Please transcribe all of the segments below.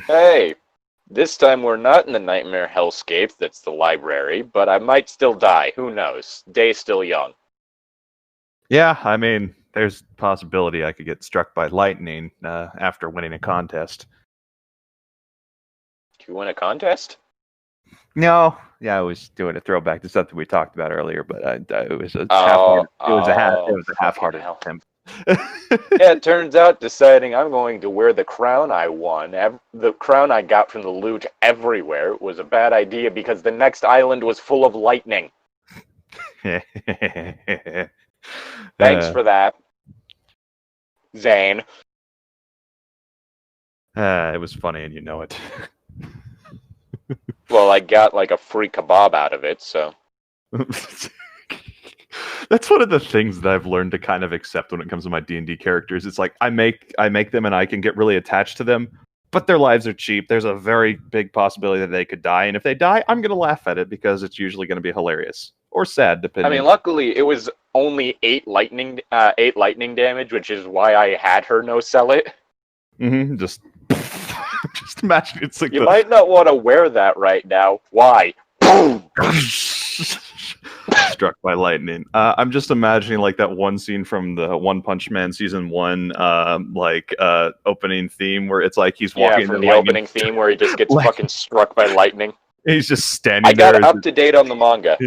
Hey, this time we're not in the nightmare hellscape that's the library, but I might still die. Who knows? Day's still young. Yeah, I mean, there's a possibility I could get struck by lightning after winning a contest. Do you win a contest? No, yeah, I was doing a throwback to something we talked about earlier, but it was a half-hearted attempt. Yeah, it turns out deciding I'm going to wear the crown I won, the crown I got from the loot everywhere, was a bad idea because the next island was full of lightning. Thanks for that, Zane. It was funny and you know it. Well, I got like a free kebab out of it, so... That's one of the things that I've learned to kind of accept when it comes to my D&D characters. It's like I make them and I can get really attached to them, but their lives are cheap. There's a very big possibility that they could die, and if they die, I'm going to laugh at it because it's usually going to be hilarious or sad, depending. I mean, luckily it was only 8 lightning damage, which is why I had her no-sell it. Mm-hmm. Just imagine it's like you might not want to wear that right now. Why? Boom. Struck by lightning. I'm just imagining like that one scene from the One Punch Man season 1, opening theme where it's like he's walking. Yeah, from the opening theme where he just gets fucking struck by lightning. He's just standing there. I got up to date on the manga.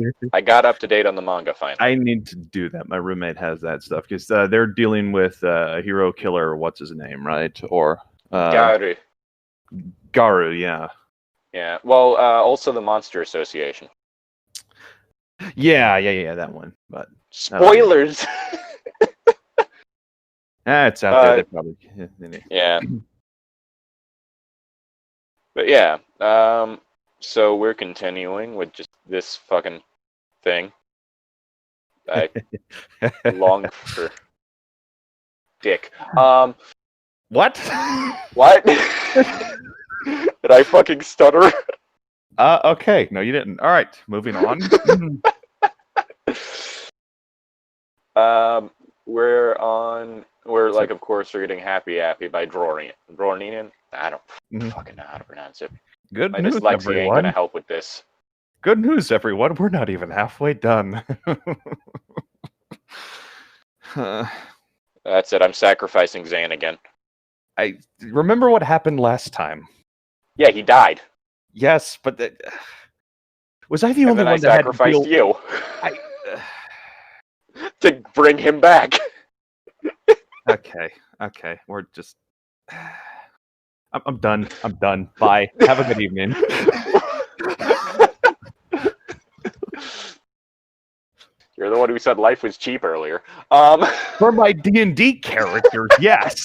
Finally. I need to do that. My roommate has that stuff because they're dealing with a hero killer. What's his name, right? Or Garu. Garu, yeah. Yeah. Well, also the Monster Association. Yeah, that one. But spoilers. It's out there. They probably. Yeah. But yeah. So we're continuing with just this fucking thing. I long for dick. What? What? Did I fucking stutter? Okay. No, you didn't. All right, moving on. We're like, of course, we're getting Happy by Dronian. I don't fucking know how to pronounce it. Good My news, dyslexia everyone. ain't gonna help with this. Good news, everyone. We're not even halfway done. That's it. I'm sacrificing Zane again. I remember what happened last time. Yeah, he died. Yes, but was I the only one that sacrificed you to bring him back? Okay. We're just. I'm done. Bye. Have a good evening. You're the one who said life was cheap earlier. For my D&D characters, yes.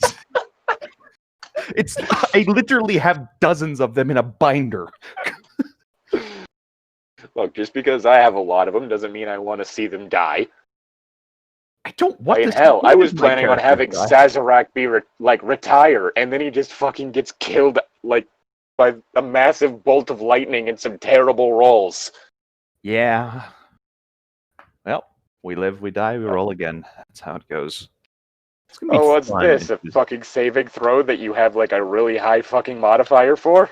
I literally have dozens of them in a binder. Look, just because I have a lot of them doesn't mean I want to see them die. I don't want to. Hell, I was planning on having Sazerac be retire, and then he just fucking gets killed by a massive bolt of lightning and some terrible rolls. Yeah. Well, we live, we die, we roll again. That's how it goes. What's this? A fucking saving throw that you have a really high fucking modifier for?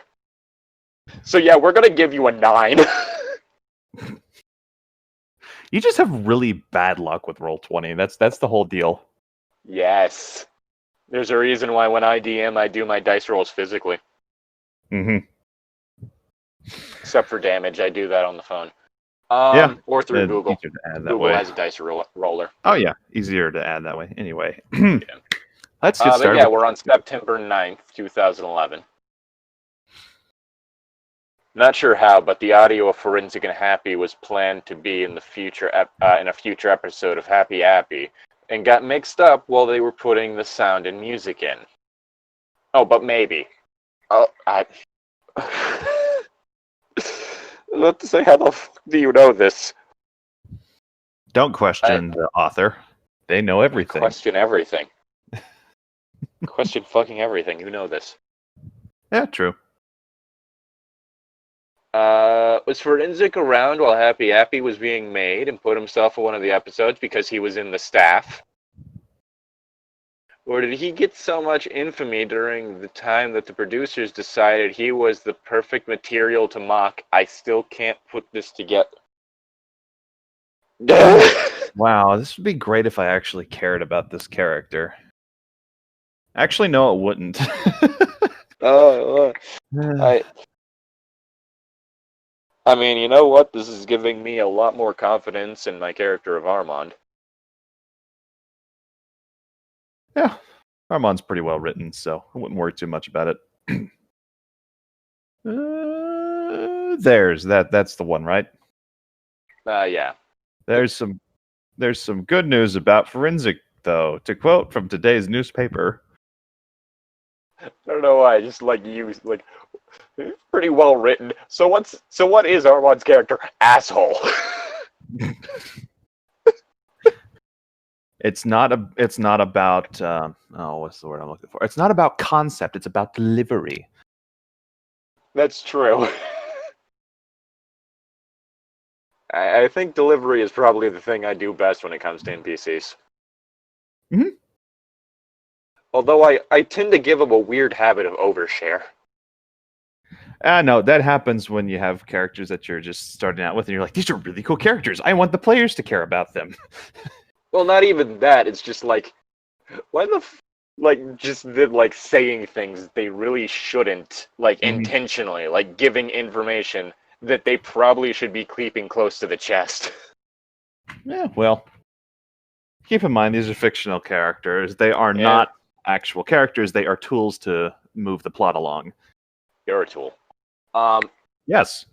So yeah, we're gonna give you a 9. You just have really bad luck with Roll20. That's the whole deal. Yes. There's a reason why when I DM, I do my dice rolls physically. Mm-hmm. Except for damage, I do that on the phone. Or through Google. To add that Google way. has a dice roller. Oh yeah, easier to add that way. Anyway, yeah. Let's get started. Yeah, we're on September 9th, 2011. Not sure how, but the audio of Forensic and Happy was planned to be in the future in a future episode of Happy Appy, and got mixed up while they were putting the sound and music in. Oh, but maybe. What to say? How the fuck do you know this? Don't question the author. They know everything. Question everything. Question fucking everything. You know this. Yeah, true. Was Forensic around while Happy Appy was being made and put himself in one of the episodes because he was in the staff? Or did he get so much infamy during the time that the producers decided he was the perfect material to mock? I still can't put this together. Wow, this would be great if I actually cared about this character. Actually, no, it wouldn't. Oh, I mean, you know what? This is giving me a lot more confidence in my character of Armand. Yeah, Armand's pretty well written, so I wouldn't worry too much about it. That's the one, right? Yeah. There's some good news about Forensic, though. To quote from today's newspaper. I don't know why. I just pretty well written. So what is Armand's character? Asshole. It's not about what's the word I'm looking for? It's not about concept. It's about delivery. That's true. I think delivery is probably the thing I do best when it comes to NPCs. Mm-hmm. Although I tend to give them a weird habit of overshare. No, that happens when you have characters that you're just starting out with, and you're like, these are really cool characters. I want the players to care about them. Well, not even that. It's just like, why the saying things they really shouldn't, intentionally, like giving information that they probably should be keeping close to the chest. Yeah, well, keep in mind these are fictional characters. They are not actual characters. They are tools to move the plot along. You're a tool. Yes.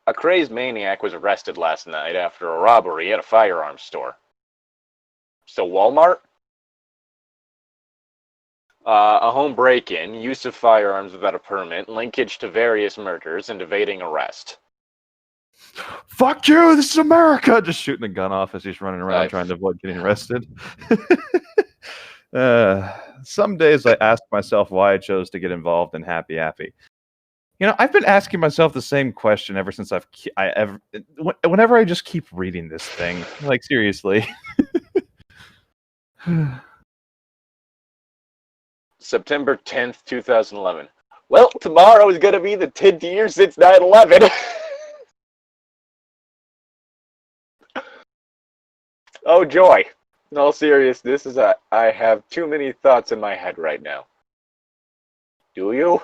A crazed maniac was arrested last night after a robbery at a firearms store. So Walmart? A home break-in, use of firearms without a permit, linkage to various murders, and evading arrest. Fuck you! This is America! Just shooting the gun off as he's running around trying to avoid getting arrested. Some days I ask myself why I chose to get involved in Happy Appy. You know, I've been asking myself the same question ever since whenever I just keep reading this thing. Like, seriously. September 10th, 2011. Well, tomorrow is going to be the 10th year since 9/11. Oh, joy. In all seriousness, I have too many thoughts in my head right now. Do you?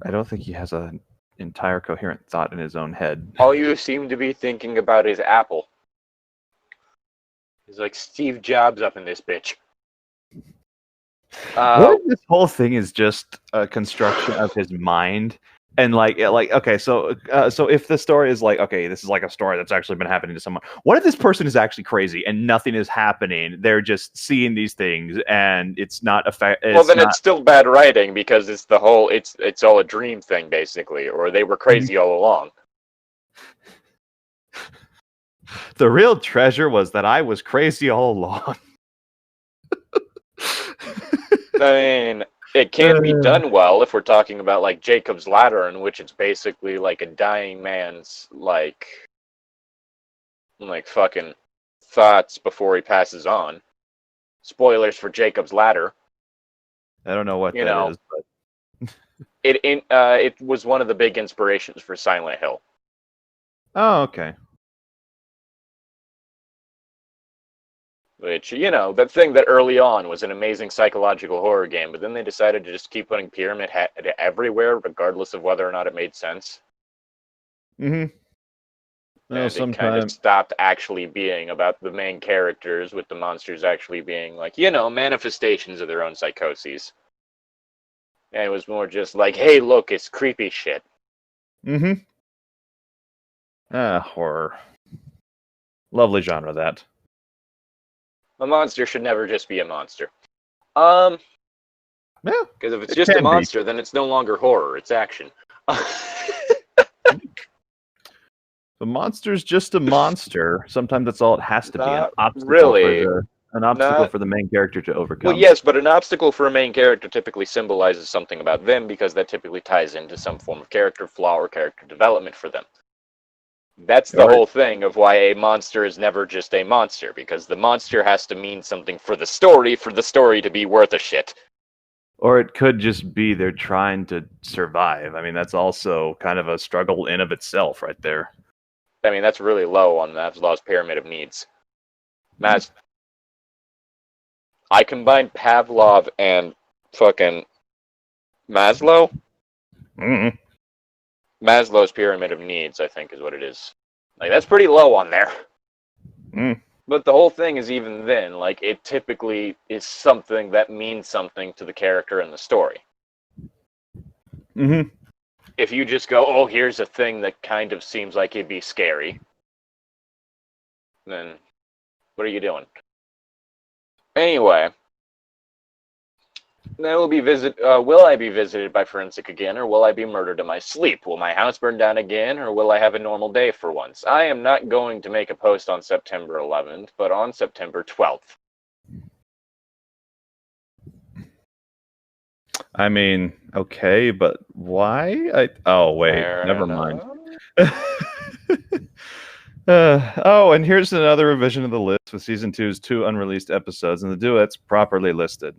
I don't think he has an entire coherent thought in his own head. All you seem to be thinking about is Apple. He's like Steve Jobs up in this bitch. What if this whole thing is just a construction of his mind? And okay, so if the story is like, okay, this is like a story that's actually been happening to someone. What if this person is actually crazy and nothing is happening? They're just seeing these things and it's not Well, then it's still bad writing because it's all a dream thing basically, or they were crazy all along. The real treasure was that I was crazy all along. I mean, it can be done well if we're talking about like Jacob's Ladder, in which it's basically like a dying man's like fucking thoughts before he passes on. Spoilers for Jacob's Ladder. I don't know what that is, but it was one of the big inspirations for Silent Hill. Oh, okay. Which, that thing that early on was an amazing psychological horror game, but then they decided to just keep putting Pyramid Head everywhere, regardless of whether or not it made sense. Mm-hmm. And it kind of stopped actually being about the main characters, with the monsters actually being manifestations of their own psychoses. And it was more just like, hey, look, it's creepy shit. Mm-hmm. Horror. Lovely genre, that. A monster should never just be a monster. Yeah. Because if it's just a monster, then it's no longer horror, it's action. The monster's just a monster. Sometimes that's all it has to be. An obstacle for the main character to overcome. Well, yes, but an obstacle for a main character typically symbolizes something about them, because that typically ties into some form of character flaw or character development for them. That's the Or whole thing of why a monster is never just a monster, because the monster has to mean something for the story to be worth a shit. or it could just be they're trying to survive. I mean, that's also kind of a struggle in of itself right there. I mean, that's really low on Maslow's pyramid of needs. I combined Pavlov and fucking Maslow. Mm. Maslow's pyramid of needs, I think, is what it is. Like, that's pretty low on there. Mm. But the whole thing is even then, like, it typically is something that means something to the character in the story. Mm-hmm. If you just go, oh, here's a thing that kind of seems like it'd be scary, then what are you doing? Anyway, will I be visited by forensic again, or will I be murdered in my sleep? Will my house burn down again, or will I have a normal day for once? I am not going to make a post on September 11th, but on September 12th. I mean, okay, but why? Oh, wait, Fair never enough. mind. And here's another revision of the list with season 2's 2 unreleased episodes and the duets properly listed.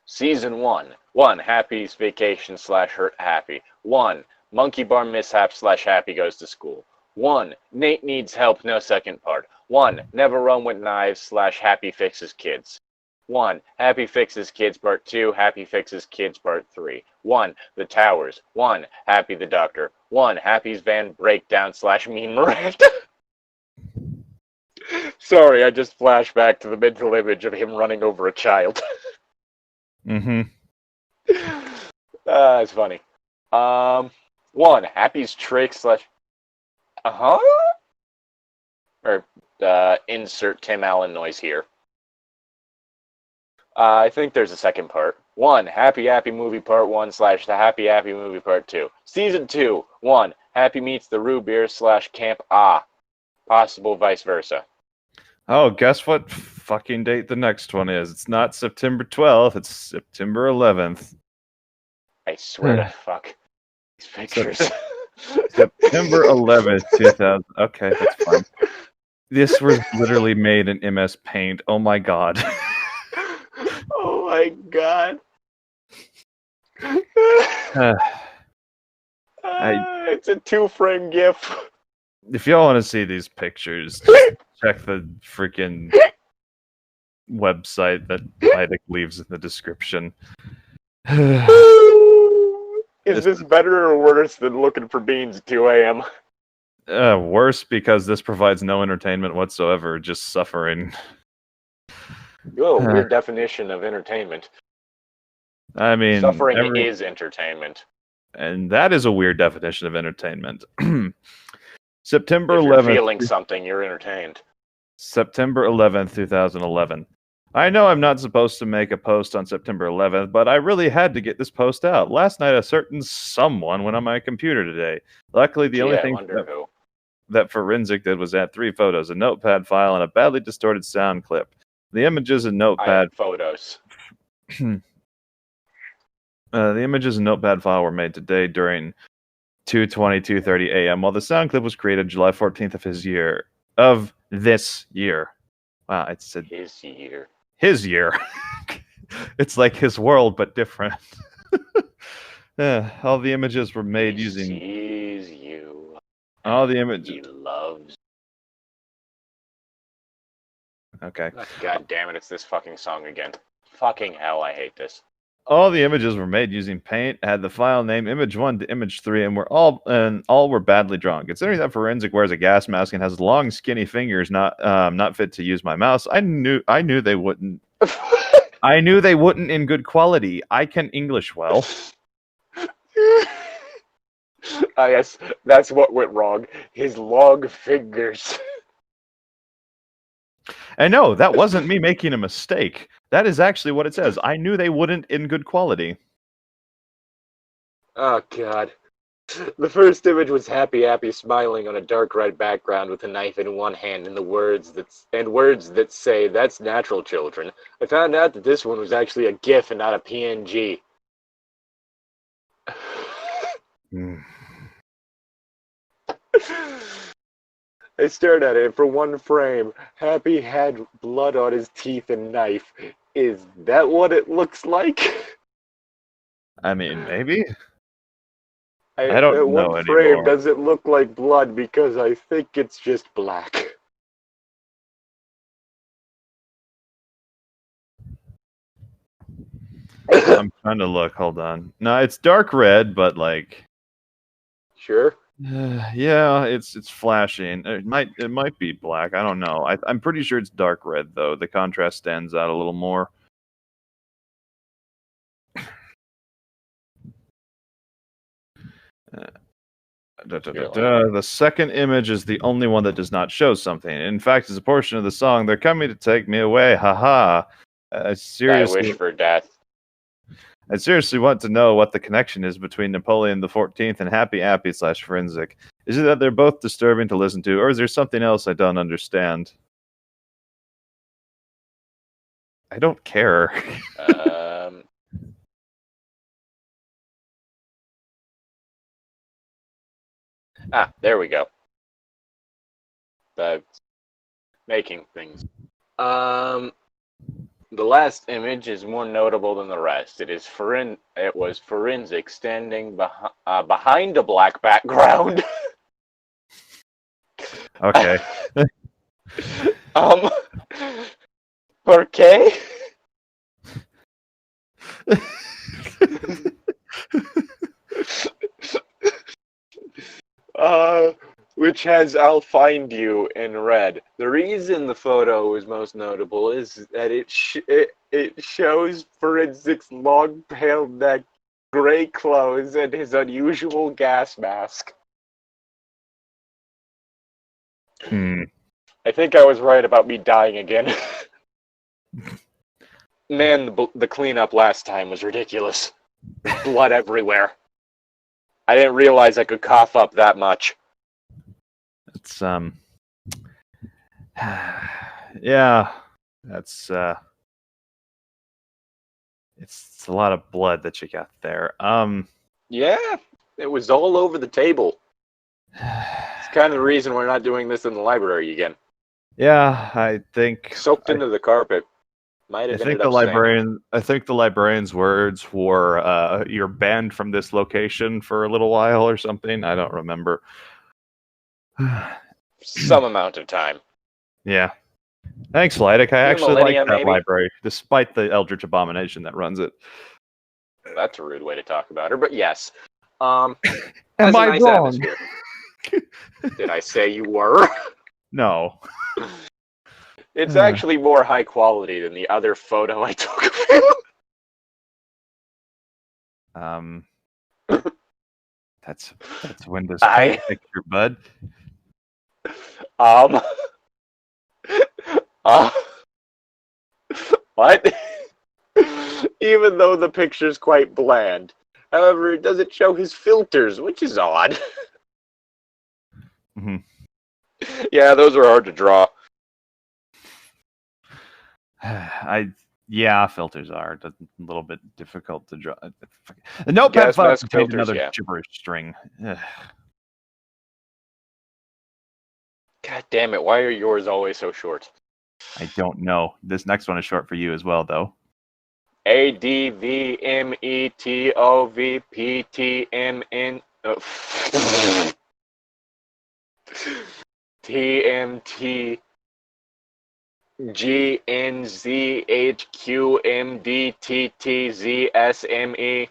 Season 1, Happy's Vacation / Hurt Happy. 1, Monkey Bar Mishap / Happy Goes to School. 1, Nate Needs Help, no second part. 1, Never Run with Knives / Happy Fixes Kids. 1, Happy Fixes Kids Part 2, Happy Fixes Kids Part 3. 1, The Towers. 1, Happy the Doctor. 1, Happy's Van Breakdown / Mean Miranda. Sorry, I just flashed back to the mental image of him running over a child. Mm-hmm. It's funny. 1, Happy's Trick / or insert Tim Allen noise here. I think there's a second part. 1, Happy Happy Movie Part 1 / The Happy Happy Movie Part 2. Season 2, 1, Happy Meets the Roo Beer / Camp Ah. Possible vice versa. Oh, guess what fucking date the next one is? It's not September 12th, it's September 11th. I swear to fuck. These pictures. September 11th, 2000. Okay, that's fine. This was literally made in MS Paint. Oh my god. Oh my god. It's a 2-frame GIF. If y'all want to see these pictures, just check the freaking website that Llytic leaves in the description. Is this better or worse than looking for beans at 2 a.m.? Worse because this provides no entertainment whatsoever, just suffering. Oh, weird definition of entertainment. I mean, suffering is entertainment. And that is a weird definition of entertainment. September if you're 11th. Feeling something, you're entertained. September 11th, 2011. I know I'm not supposed to make a post on September 11th, but I really had to get this post out. Last night, a certain someone went on my computer today. Luckily, the only thing that Forensic did was add 3 photos, a notepad file, and a badly distorted sound clip. The images and notepad photos. The images and notepad file were made today during 2:30 a.m. while the sound clip was created July 14th of this year. Wow, it said his year. His year. It's like his world, but different. All the images were made using. He sees you. All the images. He loves. Okay. God damn it! It's this fucking song again. Fucking hell! I hate this. All the images were made using Paint, had the file name image 1 to image 3, and all were badly drawn. Considering that Forensic wears a gas mask and has long, skinny fingers, not fit to use my mouse, I knew they wouldn't. I knew they wouldn't in good quality. I can English well. Yes, that's what went wrong. His long fingers. And no, that wasn't me making a mistake. That is actually what it says. I knew they wouldn't in good quality. Oh, God. The first image was Happy smiling on a dark red background with a knife in one hand and words that say, "That's natural, children." I found out that this one was actually a GIF and not a PNG. I stared at it for one frame. Happy had blood on his teeth and knife. Is that what it looks like? I mean, maybe. I At don't one know frame, anymore. does it look like blood? Because I think it's just black. I'm trying to look. Hold on. No, it's dark red, but like, Sure. yeah, it's flashing. It might be black. I don't know. I'm pretty sure it's dark red though. The contrast stands out a little more. The second image is the only one that does not show something. In fact, it's a portion of the song. They're coming to take me away. Haha. I I seriously, wish for death. I seriously want to know what the connection is between Napoleon the 14th and Happy Appy / Forensic. Is it that they're both disturbing to listen to, or is there something else I don't understand? I don't care. There we go. That's making things. The last image is more notable than the rest. It was Forensic standing behind a black background. Okay. ¿Por qué? Which has "I'll find you" in red. The reason the photo is most notable is that it shows Forensic's long, pale neck, gray clothes, and his unusual gas mask. I think I was right about me dying again. Man, the cleanup last time was ridiculous. Blood everywhere. I didn't realize I could cough up that much. It's yeah, that's it's a lot of blood that you got there. Yeah, it was all over the table. It's kind of the reason we're not doing this in the library again. Yeah, I think Soaked into the carpet. Might have ended up staying. I think the librarian's words were you're banned from this location for a little while or something. I don't remember. Some amount of time. Yeah. Thanks, Llytic. I actually like that maybe? library, despite the Eldritch Abomination that runs it. That's a rude way to talk about her, but yes. Am I wrong? Atmosphere. Did I say you were? No. It's actually more high quality than the other photo I took of him. That's Windows Paint picture, bud. What? Even though the picture's quite bland. However, it doesn't show his filters, which is odd. Mm-hmm. Yeah, those are hard to draw. Yeah, filters are a little bit difficult to draw. The notepad file contained another gibberish string. Ugh. God damn it, why are yours always so short? I don't know. This next one is short for you as well, though. ADVMETOVPTMN TMT GNZHQMDTTZSME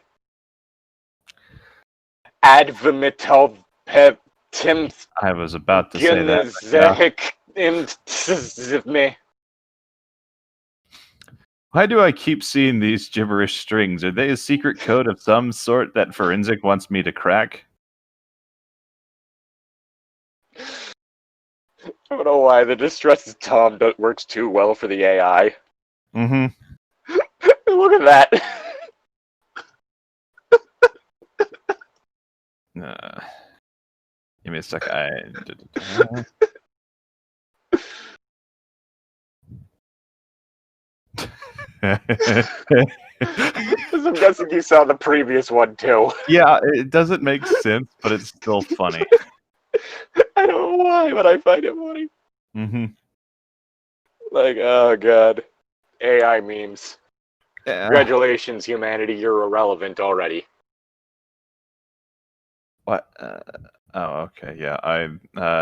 Advomitov Tim. I was about to say that. Why do I keep seeing these gibberish strings? Are they a secret code of some sort that Forensic wants me to crack? I don't know why the distressed Tom works too well for the AI. Mm-hmm. Look at that. Give me a sec. I'm guessing you saw the previous one too. Yeah, it doesn't make sense, but it's still funny. I don't know why, but I find it funny. Mm-hmm. Like, oh god. AI memes. Yeah. Congratulations, humanity, you're irrelevant already. What? Oh, okay. Yeah.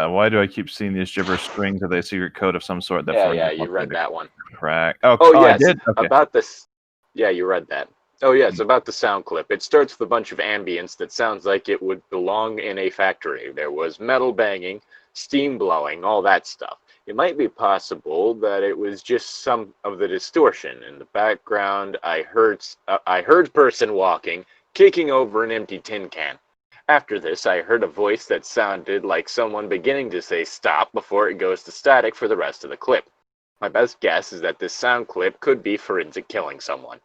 Why do I keep seeing these gibberish strings? Are they a secret code of some sort that Yeah, forensic you wants me read to that one. crack? Oh, I yes, did. Okay. about this. Yeah, you read that. Oh, yes, about the sound clip. It starts with a bunch of ambience that sounds like it would belong in a factory. There was metal banging, steam blowing, all that stuff. It might be possible that it was just some of the distortion. In the background, I heard person walking, kicking over an empty tin can. After this, I heard a voice that sounded like someone beginning to say stop before it goes to static for the rest of the clip. My best guess is that this sound clip could be forensic killing someone.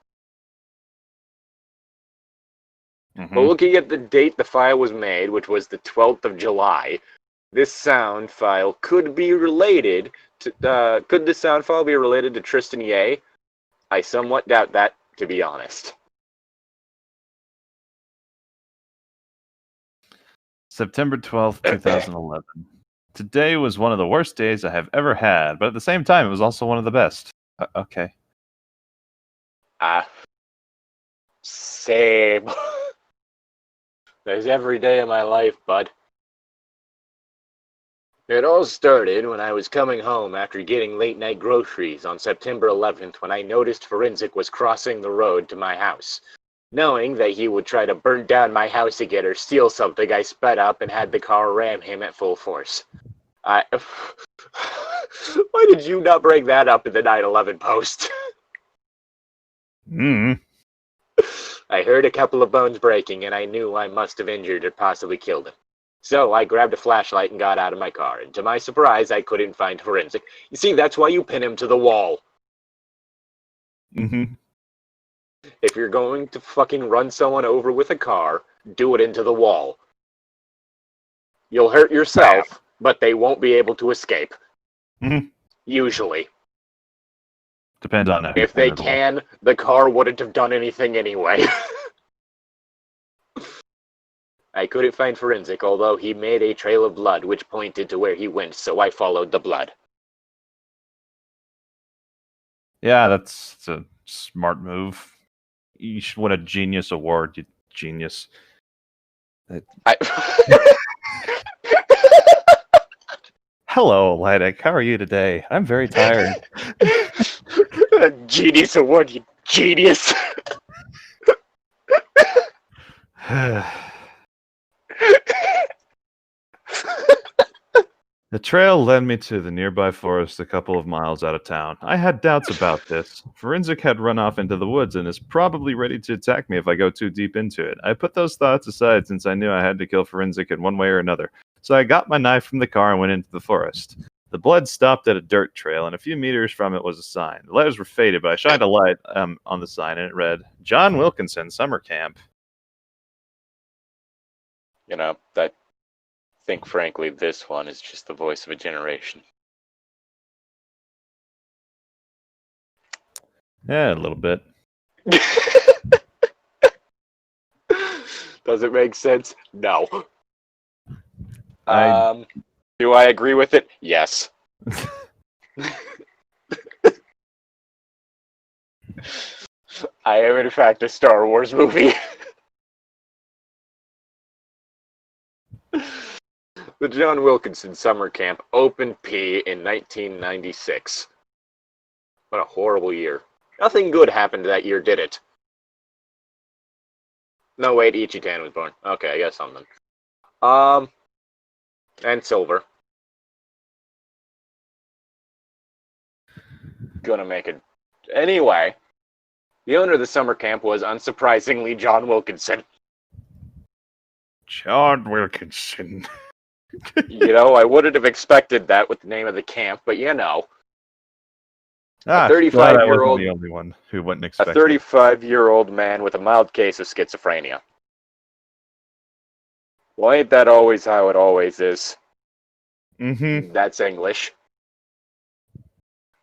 But looking at the date the file was made, which was the 12th of July, this sound file could be related to, could this sound file be related to Tristan Ye? I somewhat doubt that, to be honest. September 12th, 2011. Today was one of the worst days I have ever had, but at the same time, it was also one of the best. Okay. Same. There's every day of my life, bud. It all started when I was coming home after getting late-night groceries on September 11th when I noticed Forensic was crossing the road to my house. Knowing that he would try to burn down my house again or steal something, I sped up and had the car ram him at full force. Why did you not bring that up in the 9/11 post? I heard a couple of bones breaking, and I knew I must have injured or possibly killed him. So I grabbed a flashlight and got out of my car, and to my surprise, I couldn't find Forensic. You see, that's why you pin him to the wall. Mm-hmm. If you're going to fucking run someone over with a car, do it into the wall. You'll hurt yourself, but they won't be able to escape. Mm-hmm. Usually. Depends on If they can, the car wouldn't have done anything anyway. I couldn't find Forensic, although he made a trail of blood which pointed to where he went, so I followed the blood. Yeah, that's a smart move. You should win a genius award, you genius. Hello, Llytic. How are you today? I'm very tired. A genius award, you genius. The trail led me to the nearby forest a couple of miles out of town. I had doubts about this. Forensic had run off into the woods and is probably ready to attack me if I go too deep into it. I put those thoughts aside since I knew I had to kill Forensic in one way or another. So I got my knife from the car and went into the forest. The blood stopped at a dirt trail, and a few meters from it was a sign. The letters were faded, but I shined a light on the sign, and it read, John Wilkinson, Summer Camp. You know, I think, frankly, this one is just the voice of a generation. Yeah, a little bit. Does it make sense? No. I- Do I agree with it? Yes. I am, in fact, a Star Wars movie. The John Wilkinson Summer Camp opened in 1996. What a horrible year. Nothing good happened that year, did it? No, wait, Ichitan was born. Okay, I guess something. And Silver. Gonna make it. Anyway, the owner of the summer camp was, unsurprisingly, John Wilkinson. John Wilkinson. You know, I wouldn't have expected that with the name of the camp, but you know. A 35-year-old. The only one who wouldn't expect. A 35-year-old man with a mild case of schizophrenia. Well, ain't that always how it always is? Mm-hmm. That's English.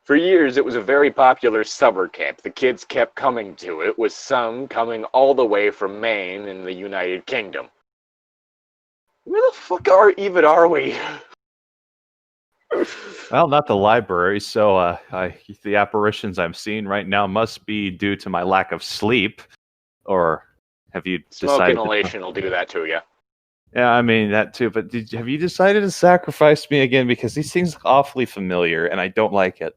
For years, it was a very popular summer camp. The kids kept coming to it, with some coming all the way from Maine in the United Kingdom. Where the fuck are we? Well, not the library, so the apparitions I'm seeing right now must be due to my lack of sleep. Or have you Smoke decided inhalation will do that to you. Yeah, I mean, that too, but have you decided to sacrifice me again? Because these things look awfully familiar, and I don't like it.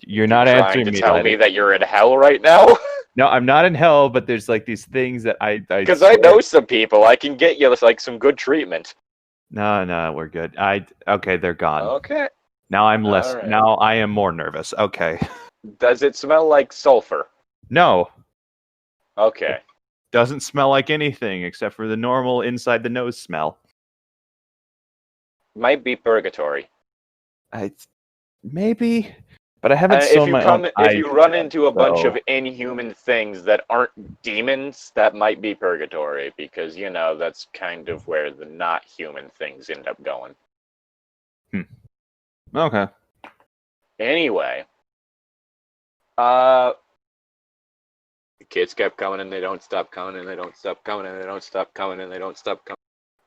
You're You not trying answering to me, tell me Llytic. that you're in hell right now? No, I'm not in hell, but there's like these things that I Because I swear. know some people. I can get you like some good treatment. No, we're good. Okay, they're gone. Okay. Now I'm less. All right. Now I am more nervous. Okay. Does it smell like sulfur? No, Okay. doesn't smell like anything except for the normal inside the nose smell. Might be purgatory. I maybe, but I haven't sewn my own If eyes you run yet, into a bunch of so inhuman things that aren't demons, that might be purgatory because that's kind of where the not human things end up going. okay. Anyway, the kids kept coming and they don't stop coming and they don't stop coming and they don't stop coming and they don't stop coming.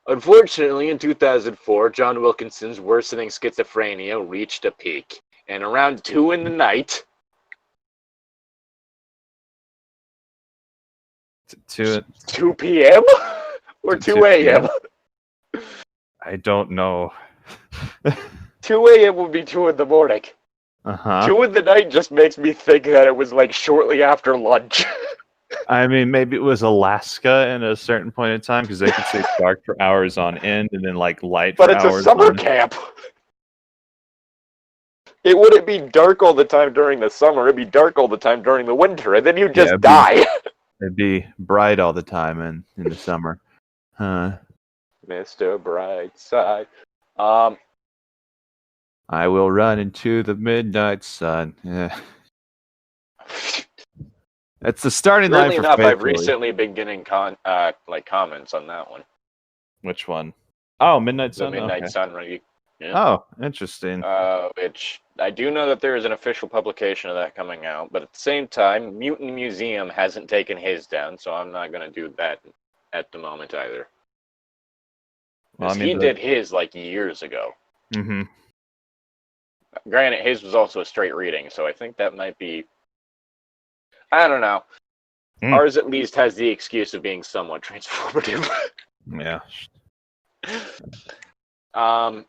Unfortunately, in 2004, John Wilkinson's worsening schizophrenia reached a peak, and around 2 in the night, 2 p.m. or 2 a.m. I don't know. 2 a.m. would be 2 in the morning. 2 in the night just makes me think that it was like shortly after lunch. I mean, maybe it was Alaska at a certain point in time because they could stay dark for hours on end and then like light But for it's hours a summer on camp. It wouldn't be dark all the time during the summer. It'd be dark all the time during the winter, and then you just die. It'd be bright all the time in the summer. Huh. Mr. Brightside. I will run into the midnight sun. Yeah. That's the starting line Weirdly for enough, I've Faithfully. recently been getting comments on that one. Which one? Oh, Midnight The Sun? Midnight Okay. Sun review. Yeah. Oh, interesting. Which I do know that there is an official publication of that coming out, but at the same time, Mutant Museum hasn't taken his down, so I'm not going to do that at the moment either. Well, He did his like years ago. Mm-hmm. Granted, his was also a straight reading, so I think that might be. I don't know. Ours at least has the excuse of being somewhat transformative. Yeah. Got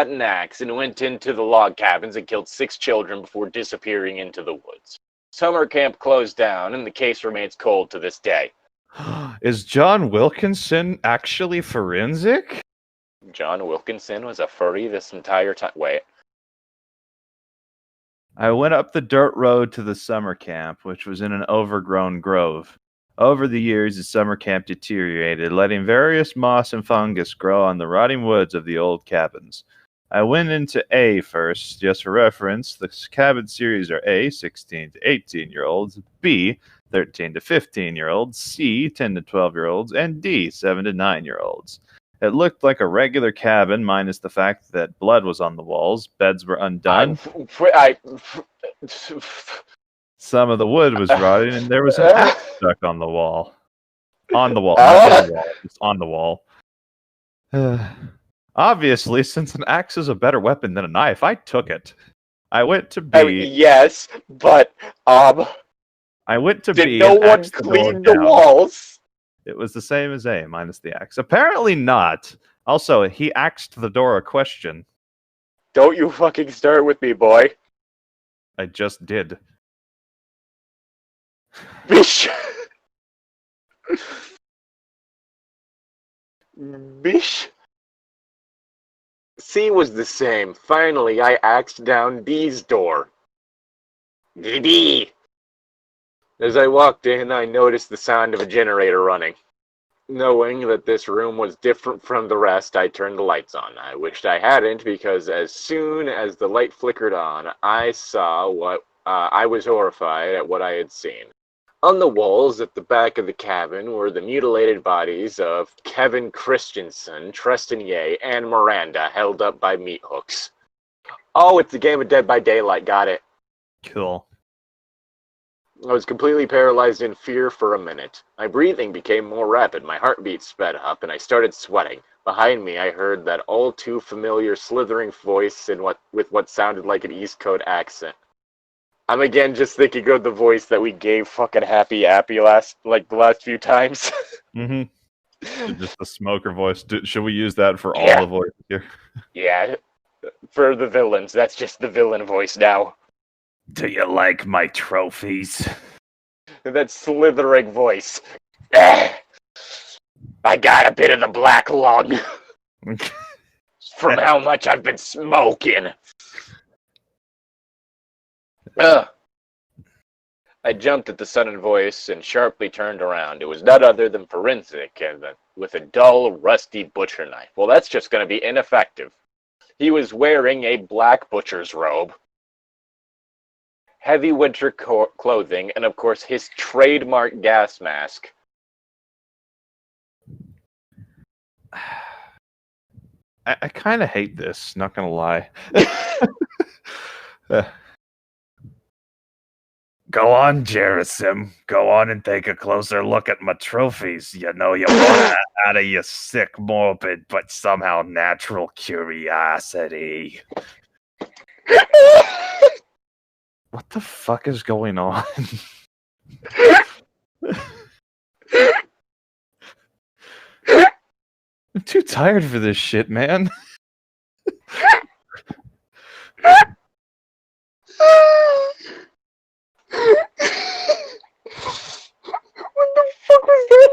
an axe and went into the log cabins and killed 6 children before disappearing into the woods. Summer camp closed down, and the case remains cold to this day. Is John Wilkinson actually forensic? John Wilkinson was a furry this entire time. Wait. I went up the dirt road to the summer camp, which was in an overgrown grove. Over the years, the summer camp deteriorated, letting various moss and fungus grow on the rotting woods of the old cabins. I went into A first, just for reference. The cabin series are A, 16 to 18-year-olds, B, 13 to 15-year-olds, C, 10 to 12-year-olds, and D, 7 to 9-year-olds. It looked like a regular cabin, minus the fact that blood was on the walls, beds were undone. Some of the wood was rotting, and there was an axe stuck on the wall. On the wall, not in the wall, just on the wall. Obviously, since an axe is a better weapon than a knife, I took it. I went to B. Yes, but I went to did B. no and one axed clean the the walls? It was the same as A, minus the axe. Apparently not. Also, he axed the door a question. Don't you fucking start with me, boy. I just did. Bish. Bish. C was the same. Finally, I axed down D's door. D. As I walked in, I noticed the sound of a generator running. Knowing that this room was different from the rest, I turned the lights on. I wished I hadn't, because as soon as the light flickered on, I saw what I was horrified at what I had seen. On the walls at the back of the cabin were the mutilated bodies of Kevin Christensen, Trestanier, and Miranda, held up by meat hooks. Oh, it's the game of Dead by Daylight. Got it. Cool. I was completely paralyzed in fear for a minute. My breathing became more rapid, my heartbeat sped up, and I started sweating. Behind me, I heard that all too familiar slithering voice with what sounded like an East Coast accent. I'm again just thinking of the voice that we gave fucking Happy Appy the last few times. Mm-hmm. Just the smoker voice. Should we use that for all Yeah. the voices here? Yeah, for the villains, that's just the villain voice now. Do you like my trophies? That slithering voice. I got a bit of the black lung from how much I've been smoking. I jumped at the sudden voice and sharply turned around. It was none other than Forensic, with a dull, rusty butcher knife. Well, that's just going to be ineffective. He was wearing a black butcher's robe, heavy winter clothing, and of course his trademark gas mask. I kind of hate this, not gonna lie. Go on, Jerasim. Go on and take a closer look at my trophies. You know you want it out of your sick, morbid, but somehow natural curiosity. What the fuck is going on? I'm too tired for this shit, man. What the fuck was that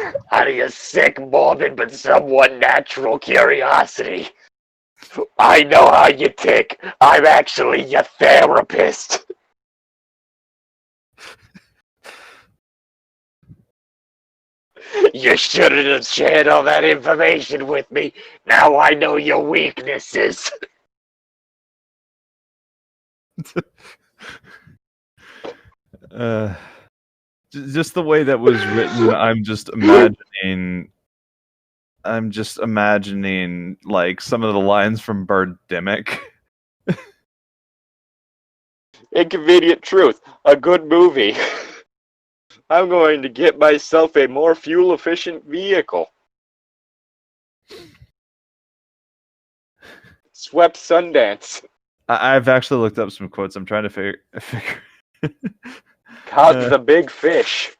line? Out of your sick, morbid, but somewhat natural curiosity. I know how you tick. I'm actually your therapist. You shouldn't have shared all that information with me. Now I know your weaknesses. Just the way that was written, I'm just imagining like some of the lines from Birdemic. Inconvenient truth. A good movie. I'm going to get myself a more fuel-efficient vehicle. Swept Sundance. I've actually looked up some quotes. I'm trying to figure. Caught the big fish.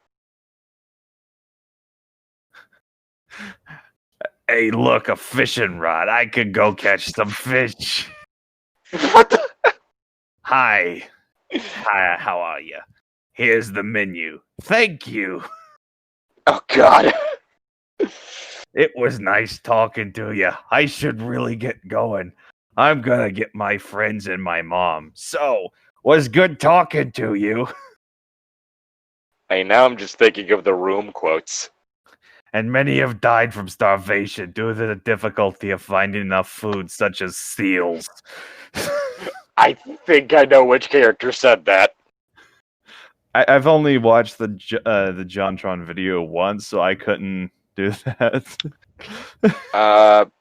Hey, look, a fishing rod. I could go catch some fish. What the? Hi. Hi, how are you? Here's the menu. Thank you. Oh, God. It was nice talking to you. I should really get going. I'm gonna get my friends and my mom. So, was good talking to you. Hey, now I'm just thinking of the Room quotes. And many have died from starvation due to the difficulty of finding enough food, such as seals. I think I know which character said that. I've only watched the JonTron video once, so I couldn't do that.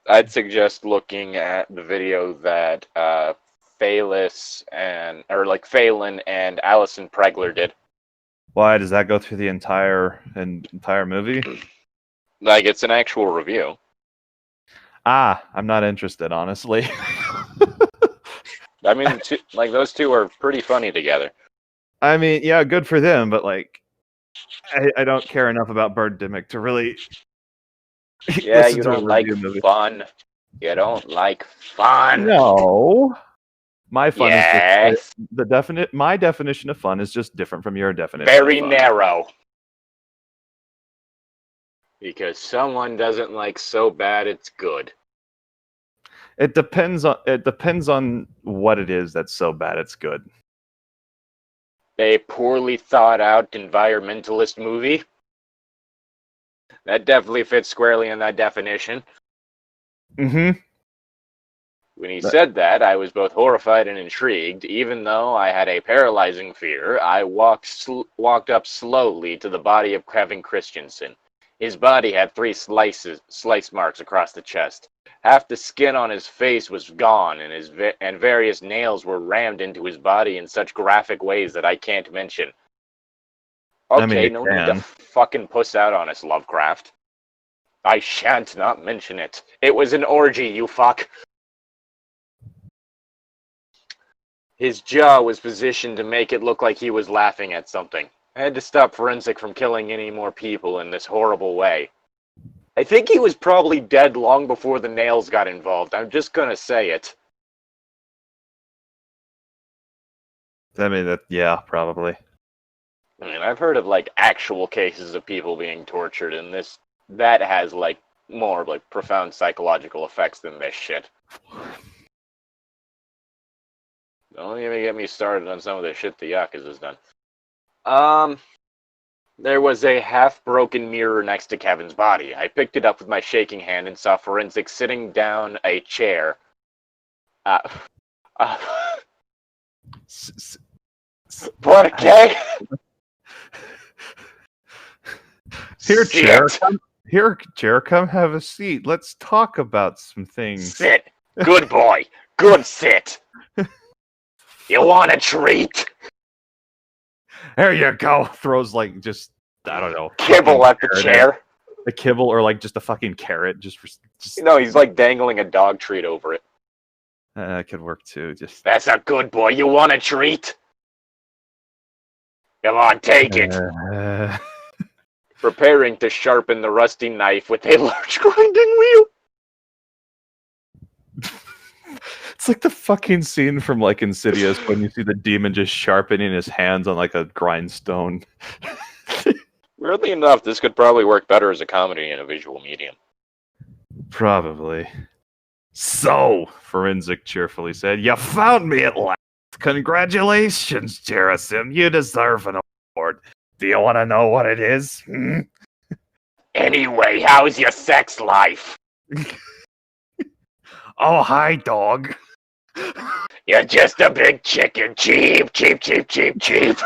I'd suggest looking at the video that Phelan and Alison Pregler did. Why does that go through the entire movie? Like, it's an actual review. I'm not interested, honestly. I mean, those two are pretty funny together. I mean, yeah, good for them, but like, I don't care enough about Birdemic to really. Yeah, you don't like fun. You don't like fun. No, my fun yes. is just, my definition of fun is just different from your definition. Very narrow. Because someone doesn't like so bad it's good. It depends on what it is that's so bad it's good. A poorly thought out environmentalist movie. That definitely fits squarely in that definition. Mm-hmm. When he said that, I was both horrified and intrigued. Even though I had a paralyzing fear, I walked up slowly to the body of Kevin Christensen. His body had 3 slice marks across the chest. Half the skin on his face was gone, and various nails were rammed into his body in such graphic ways that I can't mention. Okay, I mean, no need to fucking puss out on us, Lovecraft. I shan't not mention it. It was an orgy, you fuck. His jaw was positioned to make it look like he was laughing at something. I had to stop Forensic from killing any more people in this horrible way. I think he was probably dead long before the nails got involved. I'm just gonna say it. I mean, yeah, probably. I mean, I've heard of, like, actual cases of people being tortured, and that has, like, more, like, profound psychological effects than this shit. Don't even get me started on some of the shit the Yakuza's done. There was a half-broken mirror next to Kevin's body. I picked it up with my shaking hand and saw Forensic sitting down a chair. ¿Por qué? Here, chair, come have a seat. Let's talk about some things. Sit. Good boy. Good sit. You want a treat? There you go. Throws like just, I don't know. Kibble at the chair. A kibble or like just a fucking carrot. Just No, he's like dangling a dog treat over it. That could work too. Just That's a good boy. You want a treat? Come on, take it. Preparing to sharpen the rusty knife with a large grinding wheel. It's like the fucking scene from like Insidious when you see the demon just sharpening his hands on like a grindstone. Weirdly enough, this could probably work better as a comedy in a visual medium. Probably. So, Forensic cheerfully said, you found me at last. Congratulations, Jerasim. You deserve an award. Do you want to know what it is? Anyway, how's your sex life? Oh, hi, dog. You're just a big chicken. Cheap, cheap, cheap, cheap, cheap.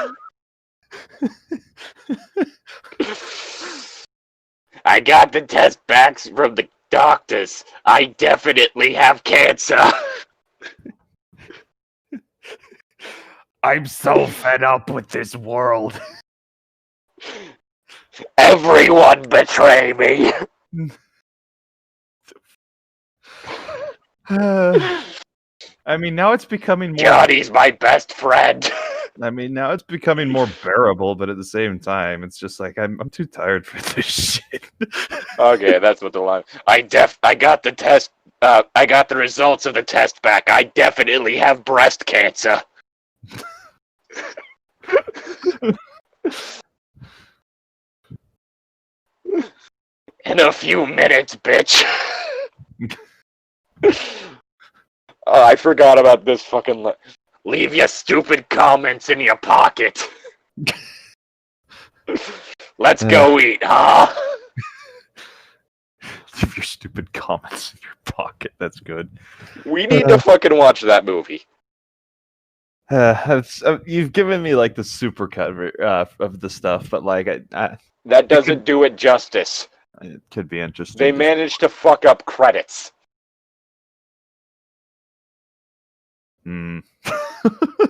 I got the test back from the doctors. I definitely have cancer. I'm so fed up with this world. Everyone betray me. I mean, now it's becoming more... Johnny's my best friend. I mean, now it's becoming more bearable, but at the same time, it's just like, I'm too tired for this shit. Okay, that's what the line... I got the test... I got the results of the test back. I definitely have breast cancer. In a few minutes, bitch. Oh, I forgot about this fucking... Leave your stupid comments in your pocket. Let's go eat, huh? Leave your stupid comments in your pocket. That's good. We need to fucking watch that movie. You've given me like the super cut of the stuff, but like that doesn't do it justice. It could be interesting. They managed to fuck up credits.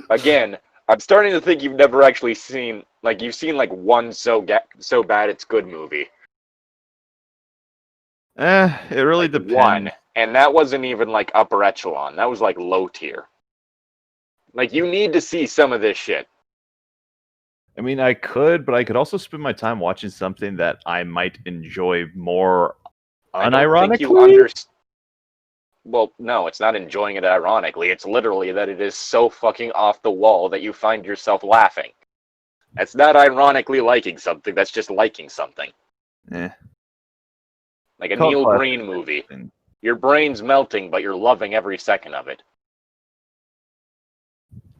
Again, I'm starting to think you've never actually seen, like, you've seen like one so bad it's good movie. It really like depends. One, and that wasn't even like upper echelon. That was like low tier. Like, you need to see some of this shit. I mean, I could, but I could also spend my time watching something that I might enjoy more unironically. Well, no, it's not enjoying it ironically. It's literally that it is so fucking off the wall that you find yourself laughing. That's not ironically liking something, that's just liking something. Like a Neil Breen movie. Your brain's melting, but you're loving every second of it.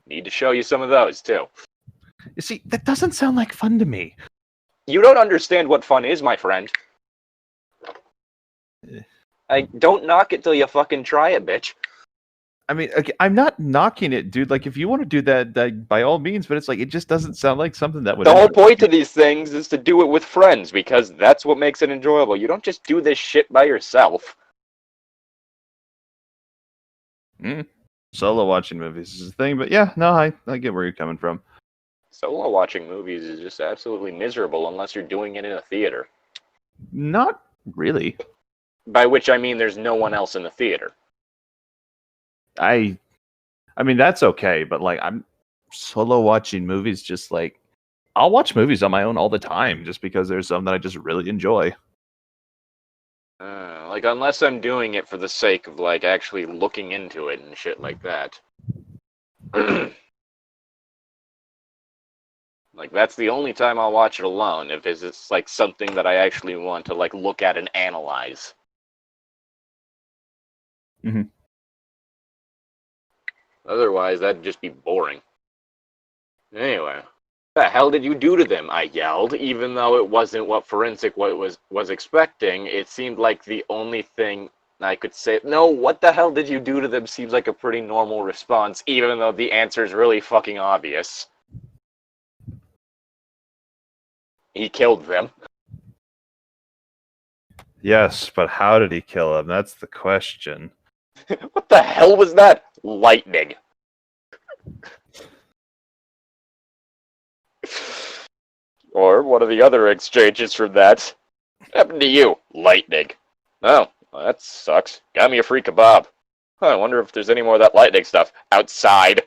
Need to show you some of those, too. You see, that doesn't sound like fun to me. You don't understand what fun is, my friend. Don't knock it till you fucking try it, bitch. I mean, okay, I'm not knocking it, dude. Like, if you want to do that, by all means, but it's like, it just doesn't sound like something that would... The whole point of these things is to do it with friends, because that's what makes it enjoyable. You don't just do this shit by yourself. Solo watching movies is a thing, but yeah, no, I get where you're coming from. Solo watching movies is just absolutely miserable unless you're doing it in a theater. Not really. By which I mean there's no one else in the theater. I mean that's okay, but like I'm solo watching movies just like I'll watch movies on my own all the time just because there's some that I just really enjoy. Like unless I'm doing it for the sake of like actually looking into it and shit like that. Like that's the only time I'll watch it alone if it's like something that I actually want to like look at and analyze. Mhm. Otherwise, that'd just be boring. Anyway, what the hell did you do to them? I yelled, even though it wasn't what Forensic was expecting. It seemed like the only thing I could say. No, what the hell did you do to them? Seems like a pretty normal response, even though the answer is really fucking obvious. He killed them. Yes, but how did he kill him? That's the question. What the hell was that? Lightning. Or one of the other exchanges from that. What happened to you? Lightning. Oh, well, that sucks. Got me a free kebab. Huh, I wonder if there's any more of that lightning stuff outside.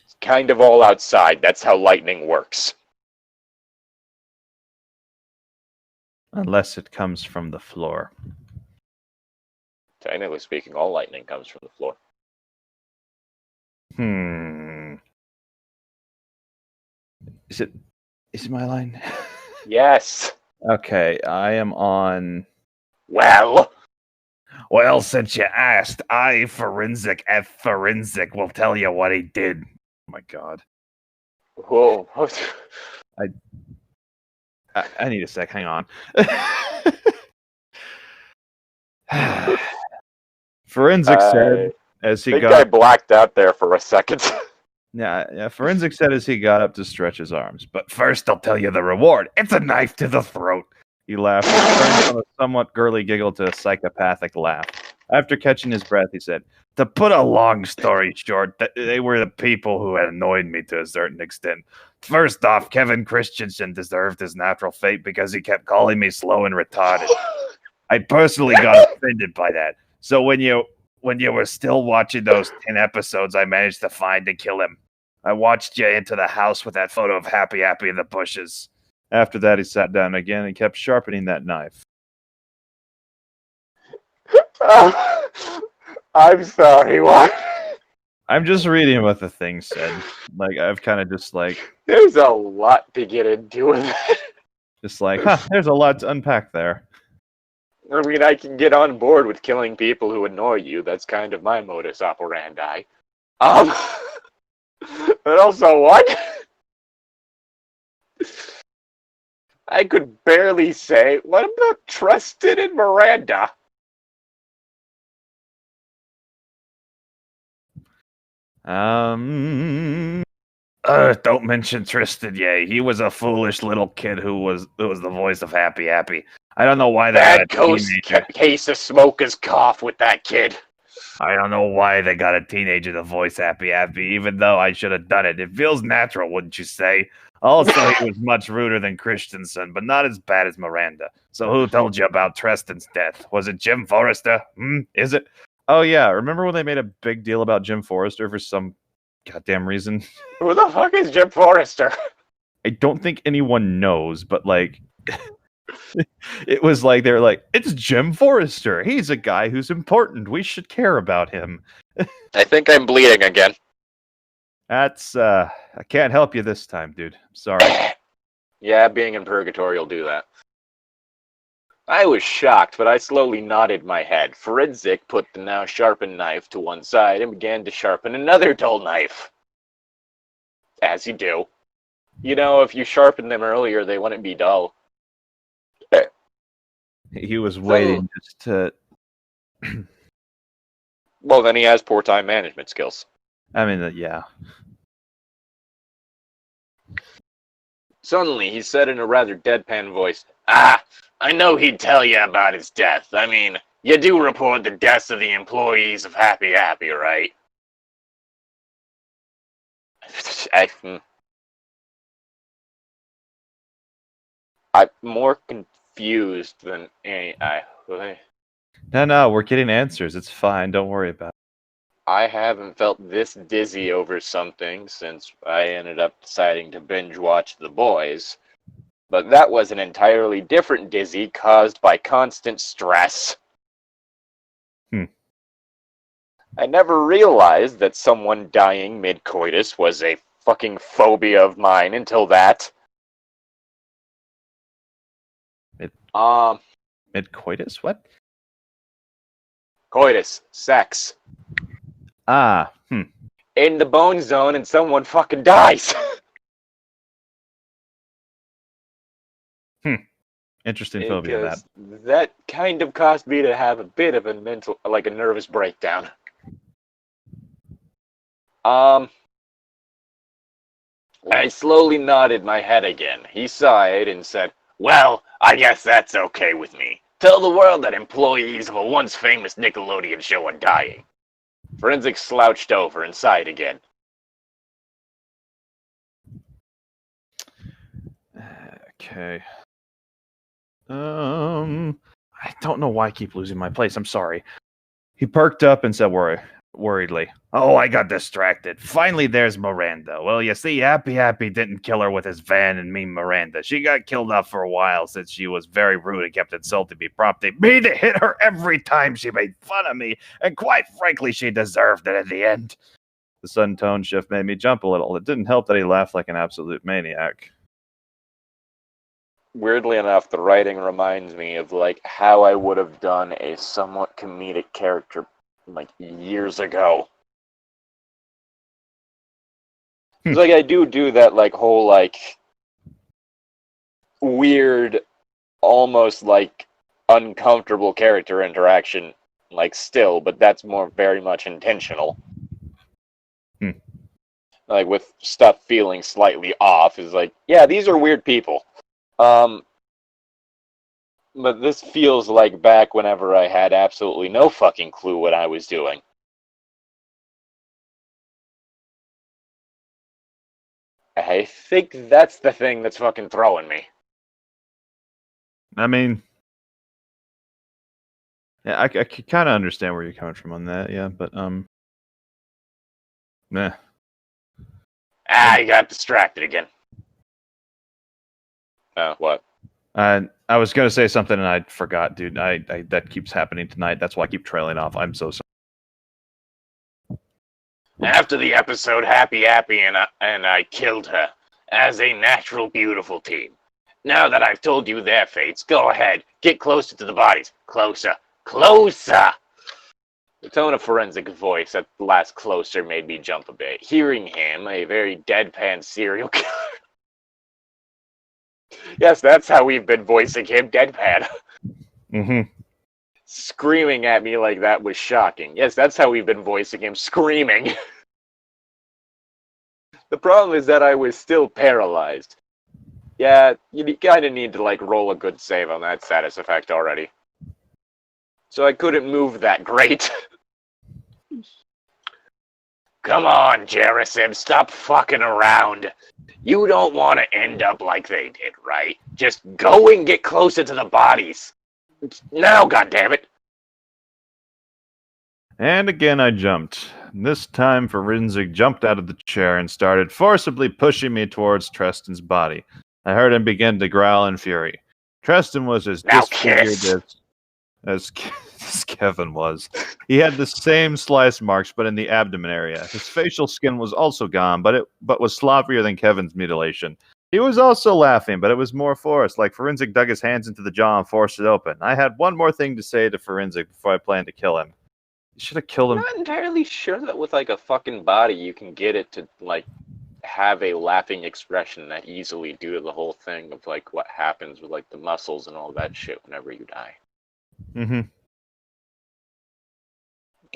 It's kind of all outside. That's how lightning works. Unless it comes from the floor. Technically speaking, all lightning comes from the floor. Is it my line? Yes. Okay, I am on. Well, Since you asked, Forensic will tell you what he did. Oh my god. whoa. I need a sec. Hang on. Forensic said as he I got. blacked out there for a second. Yeah. Forensic said as he got up to stretch his arms. But First, I'll tell you the reward. It's a knife to the throat. he laughed, turned from a somewhat girly giggle to a psychopathic laugh. After catching his breath, he said, To put a long story short, they were the people who had annoyed me to a certain extent. First off, Kevin Christensen deserved his natural fate because he kept calling me slow and retarded. I personally got offended by that. So when you were still watching those 10 episodes, I managed to find and kill him. I watched you into the house with that photo of Happy in the bushes. After that, he sat down again and kept sharpening that knife. I'm sorry, what? I'm just reading what the thing said. Like, I've kind of just like... There's a lot to get into with it. Just like, there's a lot to unpack there. I mean, I can get on board with killing people who annoy you. That's kind of my modus operandi. But also, what? I could barely say, what about Tristan and Miranda? Don't mention Tristan, yay. He was a foolish little kid who was the voice of Happy. I don't know why they got a teenager. Case of smoker's cough with that kid. I don't know why they got a teenager to voice Happy, even though I should have done it. It feels natural, wouldn't you say? Also, he was much ruder than Christensen, but not as bad as Miranda. So who told you about Tristan's death? Was it Jim Forrester? Is it? Oh, yeah. Remember when they made a big deal about Jim Forrester for some goddamn reason? Who the fuck is Jim Forrester? I don't think anyone knows, but like... It was like they're like, it's Jim Forrester. He's a guy who's important. We should care about him. I think I'm bleeding again. That's I can't help you this time, dude. I'm sorry. Yeah, being in purgatory will do that. I was shocked, but I slowly nodded my head. Forensic put the now sharpened knife to one side and began to sharpen another dull knife. As you do. You know, if you sharpened them earlier, they wouldn't be dull. He was waiting just to... Well, then he has poor time management skills. I mean, yeah. Suddenly, he said in a rather deadpan voice, I know he'd tell you about his death. I mean, you do report the deaths of the employees of Happy Appy, right? I'm more confused than any. No, we're getting answers. It's fine. Don't worry about it. I haven't felt this dizzy over something since I ended up deciding to binge watch The Boys. But that was an entirely different dizzy caused by constant stress. I never realized that someone dying mid-coitus was a fucking phobia of mine until that. Mid-coitus? What? Coitus. Sex. In the bone zone and someone fucking dies. Interesting phobia, that. That kind of caused me to have a bit of a nervous breakdown. I slowly nodded my head again. He sighed and said, "Well, I guess that's okay with me. Tell the world that employees of a once famous Nickelodeon show are dying." Forensic slouched over and sighed again. Okay. I don't know why I keep losing my place. I'm sorry. He perked up and said worriedly, "Oh, I got distracted. Finally, there's Miranda. Well, you see, Appy didn't kill her with his van and mean Miranda. She got killed off for a while since she was very rude and kept insulting me, prompting me to hit her every time she made fun of me, and quite frankly, she deserved it in the end." The sudden tone shift made me jump a little. It didn't help that he laughed like an absolute maniac. Weirdly enough, the writing reminds me of how I would have done a somewhat comedic character years ago. It's I do that whole weird, almost uncomfortable character interaction still, but that's more very much intentional. With stuff feeling slightly off is yeah, these are weird people. But this feels like back whenever I had absolutely no fucking clue what I was doing. I think that's the thing that's fucking throwing me. I mean, yeah, I kind of understand where you're coming from on that, yeah, but, meh. You got distracted again. What? I was going to say something and I forgot, dude. I that keeps happening tonight. That's why I keep trailing off. I'm so sorry. After the episode, Happy Appy and I killed her as a natural, beautiful team. Now that I've told you their fates, go ahead, get closer to the bodies. Closer. Closer! The tone of Forensic's voice at the last closer made me jump a bit. Hearing him, a very deadpan serial killer. Yes, that's how we've been voicing him, deadpan. Screaming at me like that was shocking. Yes, that's how we've been voicing him, screaming. The problem is that I was still paralyzed. Yeah, you kind of need to roll a good save on that status effect already. So I couldn't move that great. Come on, Jerasim, stop fucking around. You don't want to end up like they did, right? Just go and get closer to the bodies. Now, goddammit. And again I jumped. This time Forensic jumped out of the chair and started forcibly pushing me towards Treston's body. I heard him begin to growl in fury. Treston was as disfigured as Kevin was. He had the same slice marks, but in the abdomen area. His facial skin was also gone, but was sloppier than Kevin's mutilation. He was also laughing, but it was more forced, like Forensic dug his hands into the jaw and forced it open. I had one more thing to say to Forensic before I planned to kill him. You should have killed him. I'm not entirely sure that with a fucking body you can get it to have a laughing expression that easily due to the whole thing of what happens with the muscles and all that shit whenever you die.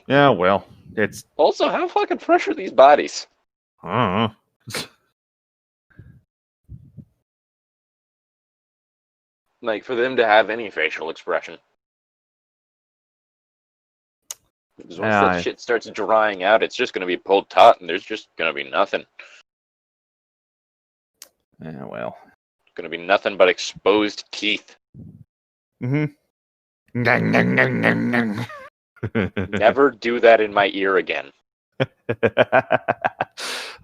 Yeah, well, it's... Also, how fucking fresh are these bodies? I don't know. Like, for them to have any facial expression. Because once that shit starts drying out, it's just going to be pulled taut, and there's just going to be nothing. Yeah, well. It's going to be nothing but exposed teeth. Mm-hmm. Never do that in my ear again.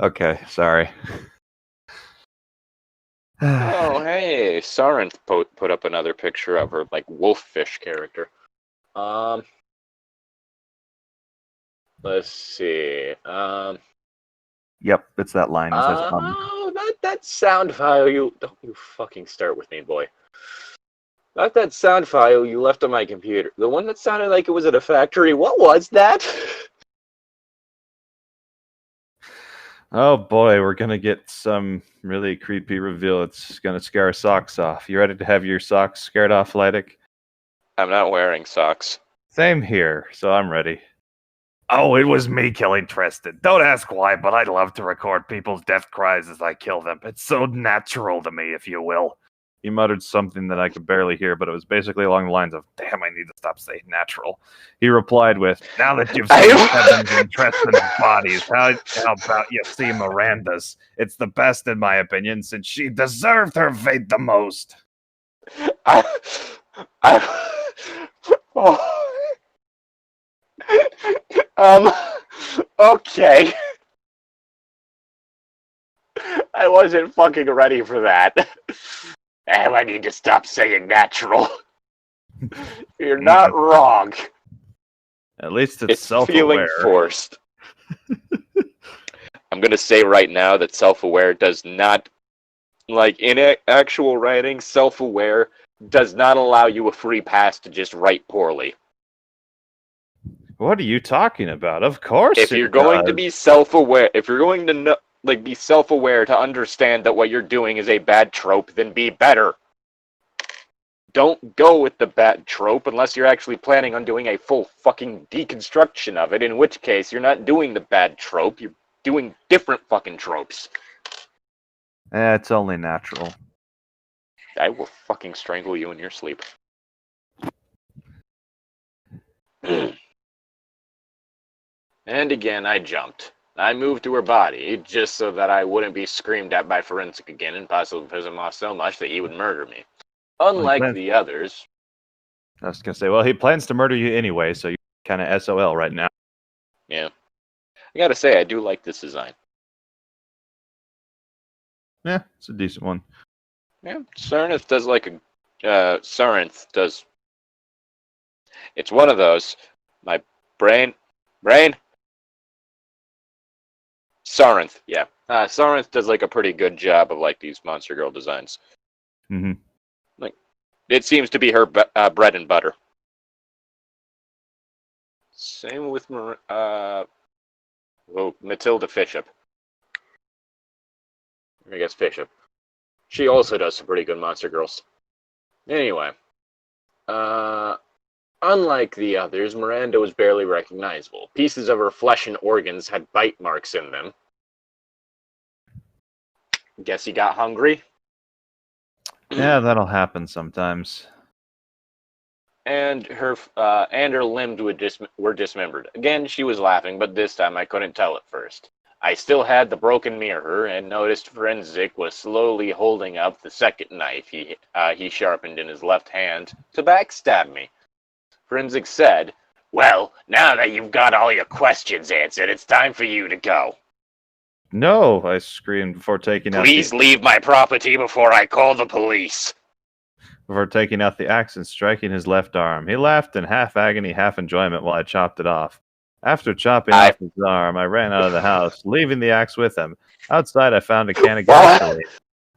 Okay, sorry. Oh, hey, Sarenth put up another picture of her, like, wolffish character. Let's see. Yep, it's that line. It says, that sound file don't you fucking start with me, boy. Not that sound file you left on my computer. The one that sounded like it was at a factory. What was that? Oh boy, we're gonna get some really creepy reveal. It's gonna scare our socks off. You ready to have your socks scared off, Llytic? I'm not wearing socks. Same here, so I'm ready. Oh, it was me killing Tristan. Don't ask why, but I love to record people's death cries as I kill them. It's so natural to me, if you will. He muttered something that I could barely hear, but it was basically along the lines of, damn, I need to stop saying natural. He replied with, now that you've seen Kevin's and Tristan's bodies, how about you see Miranda's? It's the best, in my opinion, since she deserved her fate the most. Okay. I wasn't fucking ready for that. I need to stop saying natural. You're not wrong. At least it's self-aware. Feeling forced. I'm going to say right now that self-aware does not, like in actual writing, self-aware does not allow you a free pass to just write poorly. What are you talking about? Of course if you're going to be self-aware, if you're going to know, like be self-aware to understand that what you're doing is a bad trope, then be better. Don't go with the bad trope unless you're actually planning on doing a full fucking deconstruction of it, in which case you're not doing the bad trope, you're doing different fucking tropes. It's only natural. I will fucking strangle you in your sleep. And again, I jumped. I moved to her body, just so that I wouldn't be screamed at by Forensic again and possibly piss him off so much that he would murder me. Unlike the others. I was going to say, well, he plans to murder you anyway, so you're kind of SOL right now. Yeah. I gotta say, I do like this design. Yeah, it's a decent one. Yeah, Sarenth does like a... Sarenth does... It's one of those. My brain... Sarenth, yeah. Sarenth does like a pretty good job of like these Monster Girl designs. Mm-hmm. Like, it seems to be her bread and butter. Same with Matilda Bishop. I guess Bishop. She also does some pretty good Monster Girls. Anyway, unlike the others, Miranda was barely recognizable. Pieces of her flesh and organs had bite marks in them. Guess he got hungry? Yeah, that'll happen sometimes. And her limbs were dismembered. Again, she was laughing, but this time I couldn't tell at first. I still had the broken mirror and noticed Forensic was slowly holding up the second knife he sharpened in his left hand to backstab me. Forensic said, "Well, now that you've got all your questions answered, it's time for you to go." No, I screamed before taking out Please leave my property before I call the police. Before taking out the axe and striking his left arm. He laughed in half agony, half enjoyment while I chopped it off. After chopping off his arm, I ran out of the house, leaving the axe with him. Outside, I found a can of gasoline.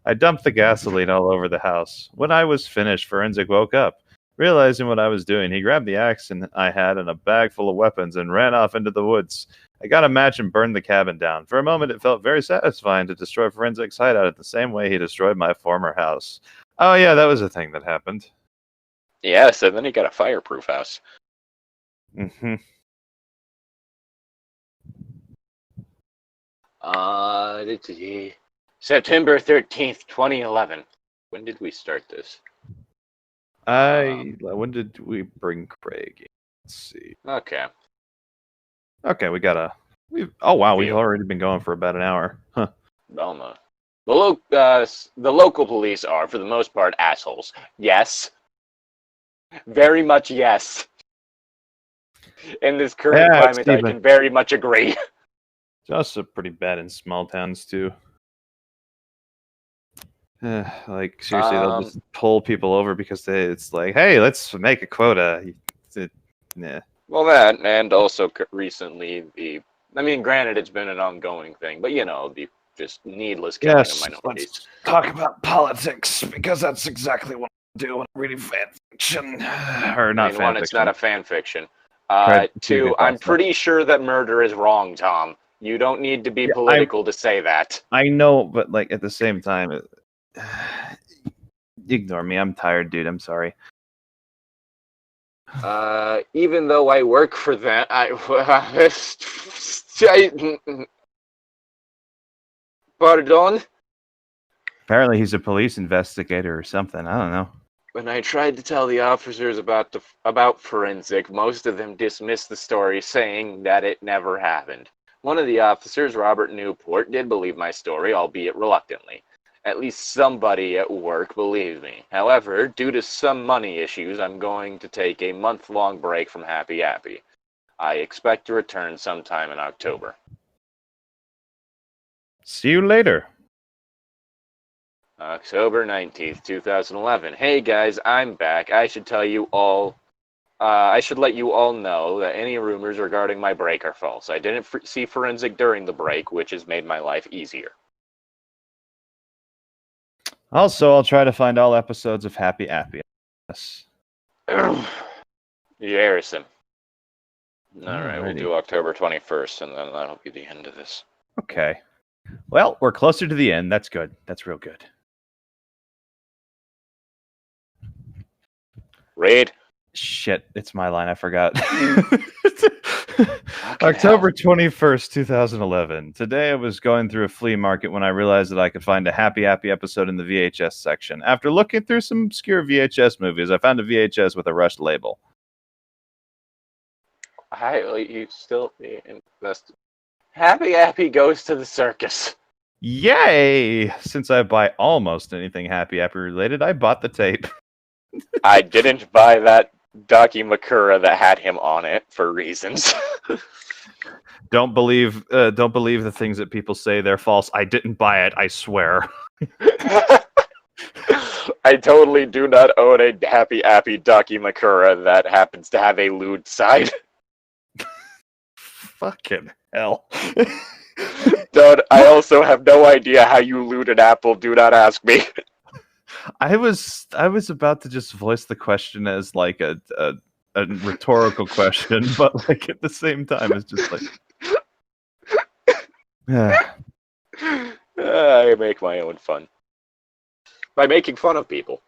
I dumped the gasoline all over the house. When I was finished, Forensic woke up. Realizing what I was doing, he grabbed the axe I had and a bag full of weapons and ran off into the woods. I got a match and burned the cabin down. For a moment, it felt very satisfying to destroy Forensic's hideout in the same way he destroyed my former house. Oh, yeah, that was a thing that happened. Yeah, so then he got a fireproof house. Mm-hmm. September 13th, 2011. When did we start this? When did we bring Craig in? Let's see. Okay. Okay, oh wow, we've Deal. already been going for about an hour. Huh. Belma. The local police are, for the most part, assholes. Yes. Very much yes. In this current climate, I can very much agree. It's also pretty bad in small towns, too. Like, seriously, they'll just pull people over because it's like, hey, let's make a quota. Yeah. Well, that, and also recently, granted, it's been an ongoing thing, but, the just needless killing of minorities. Let's talk about politics, because that's exactly what I do when I'm reading fan fiction. Or not fan one, fiction. It's not a fan fiction. Two, I'm pretty sure that murder is wrong, Tom. You don't need to be political to say that. I know, but like at the same time, ignore me. I'm tired, dude. I'm sorry. Even though I work for that, Pardon? Apparently he's a police investigator or something. I don't know. When I tried to tell the officers about forensic, most of them dismissed the story, saying that it never happened. One of the officers, Robert Newport, did believe my story, albeit reluctantly. At least somebody at work believed me. However, due to some money issues, I'm going to take a month-long break from Happy Appy. I expect to return sometime in October. See you later. October 19th, 2011. Hey guys, I'm back. I should let you all know that any rumors regarding my break are false. I didn't see forensic during the break, which has made my life easier. Also, I'll try to find all episodes of Happy Appy. Yes. Harrison. Alright, we'll do October 21st, and then that'll be the end of this. Okay. Well, we're closer to the end. That's good. That's real good. Raid. Shit, it's my line. I forgot. October 21st, 2011. Today I was going through a flea market when I realized that I could find a Happy Appy episode in the VHS section. After looking through some obscure VHS movies, I found a VHS with a rushed label. You still invested. Happy Appy goes to the circus. Yay! Since I buy almost anything Happy Appy related, I bought the tape. I didn't buy that Daki Makura that had him on it for reasons. Don't believe the things that people say they're false. I didn't buy it, I swear. I totally do not own a Happy Appy Daki Makura that happens to have a lewd side. Fucking hell. Dude, I also have no idea how you loot an apple. Do not ask me. I was about to just voice the question as like a rhetorical question, but like at the same time, it's just like I make my own fun by making fun of people.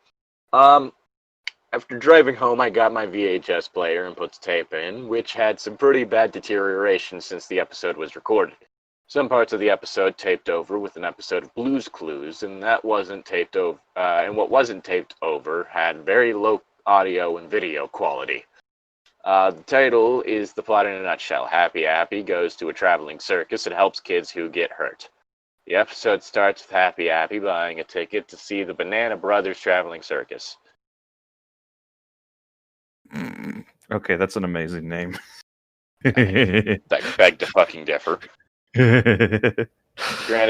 After driving home, I got my VHS player and put the tape in, which had some pretty bad deterioration since the episode was recorded. Some parts of the episode taped over with an episode of Blue's Clues, and that wasn't taped over. And what wasn't taped over had very low audio and video quality. The title is the plot in a nutshell. Happy Appy goes to a traveling circus and helps kids who get hurt. The episode starts with Happy Appy buying a ticket to see the Banana Brothers traveling circus. Okay, that's an amazing name. I beg to fucking differ. Granted,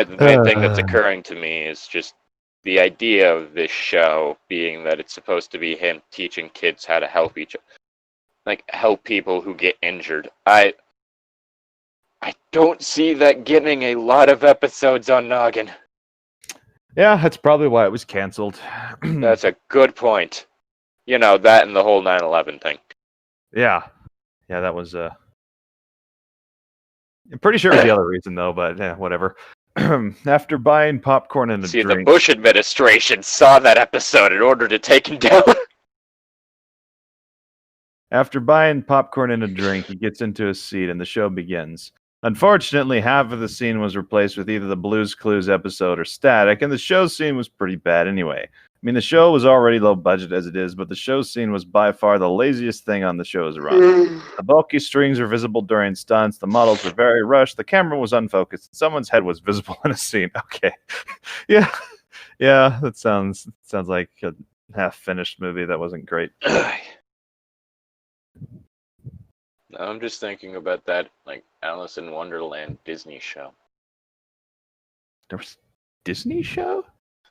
the main thing that's occurring to me is just the idea of this show being that it's supposed to be him teaching kids how to help help people who get injured. I don't see that getting a lot of episodes on Noggin. Yeah, that's probably why it was canceled. That's a good point. You know, that and the whole 9/11 thing. Yeah, that was I'm pretty sure it was the other reason, though, but yeah, whatever. After buying popcorn and a drink... the Bush administration saw that episode in order to take him down. After buying popcorn and a drink, he gets into a seat and the show begins. Unfortunately, half of the scene was replaced with either the Blue's Clues episode or static, and the show scene was pretty bad anyway. mean, the show was already low budget as it is, but the show scene was by far the laziest thing on the show's run. The bulky strings were visible during stunts, the models were very rushed, the camera was unfocused, and someone's head was visible in a scene. Okay. Yeah. Yeah, that sounds like a half-finished movie that wasn't great. I'm just thinking about that, like, Alice in Wonderland Disney show. There was a Disney show?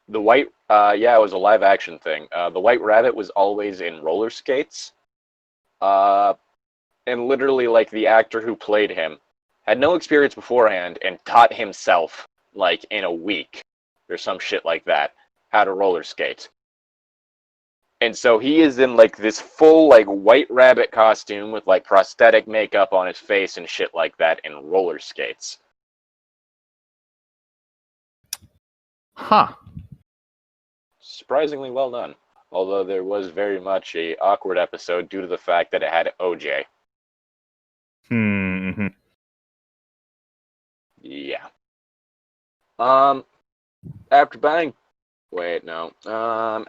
The white, yeah, it was a live-action thing. The White Rabbit was always in roller skates. And literally, like, the actor who played him had no experience beforehand and taught himself, like, in a week, or some shit like that, how to roller skate. And so he is in, like, this full, like, White Rabbit costume with, like, prosthetic makeup on his face and shit like that in roller skates. Huh. Surprisingly well done. Although there was very much a awkward episode due to the fact that it had OJ. Hmm. Yeah. After buying... Wait, no.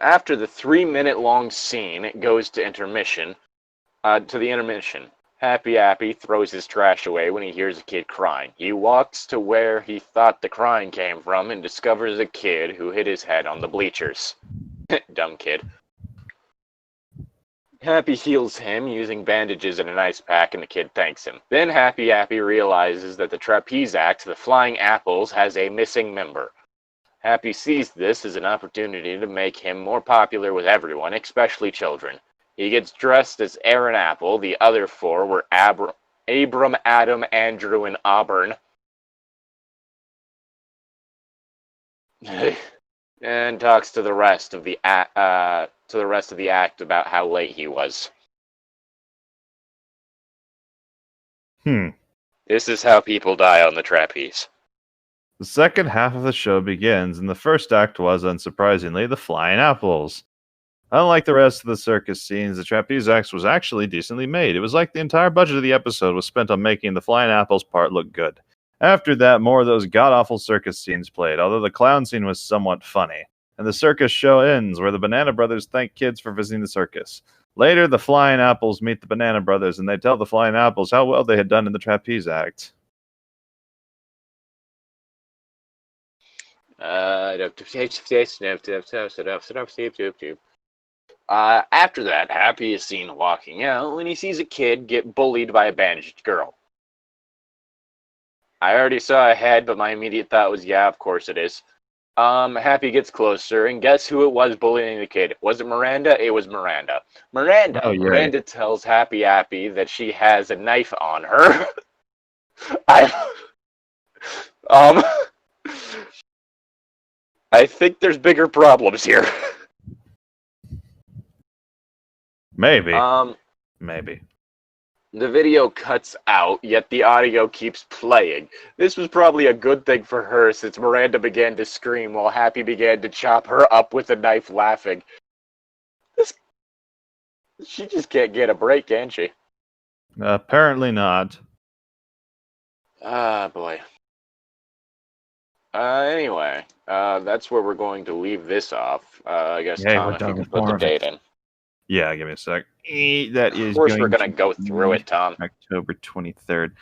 After the 3-minute long scene, it goes to intermission. To the intermission. Happy Appy throws his trash away when he hears a kid crying. He walks to where he thought the crying came from and discovers a kid who hit his head on the bleachers. Dumb kid. Happy heals him using bandages and an ice pack, and the kid thanks him. Then Happy Appy realizes that the trapeze act, the Flying Apples, has a missing member. Happy sees this as an opportunity to make him more popular with everyone, especially children. He gets dressed as Aaron Apple. The other four were Abram, Adam, Andrew, and Auburn. And talks to the rest of the act about how late he was. This is how people die on the trapeze. The second half of the show begins, and the first act was, unsurprisingly, the Flying Apples. Unlike the rest of the circus scenes, the trapeze act was actually decently made. It was like the entire budget of the episode was spent on making the Flying Apples part look good. After that, more of those god-awful circus scenes played, although the clown scene was somewhat funny. And the circus show ends, where the Banana Brothers thank kids for visiting the circus. Later, the Flying Apples meet the Banana Brothers, and they tell the Flying Apples how well they had done in the trapeze act. After that, Happy is seen walking out when he sees a kid get bullied by a bandaged girl. I already saw a head, but my immediate thought was, yeah, of course it is. Happy gets closer, and guess who it was bullying the kid? Was it Miranda? It was Miranda. Miranda tells Happy Appy that she has a knife on her. I think there's bigger problems here. Maybe. Maybe. The video cuts out, yet the audio keeps playing. This was probably a good thing for her, since Miranda began to scream while Happy began to chop her up with a knife, laughing. She just can't get a break, can she? Apparently not. Ah, boy. Anyway, that's where we're going to leave this off. I guess, Yeah, Tom, if you can put the date in. Yeah, give me a sec. That is. Of course, we're going to go through it, Tom. October 23rd.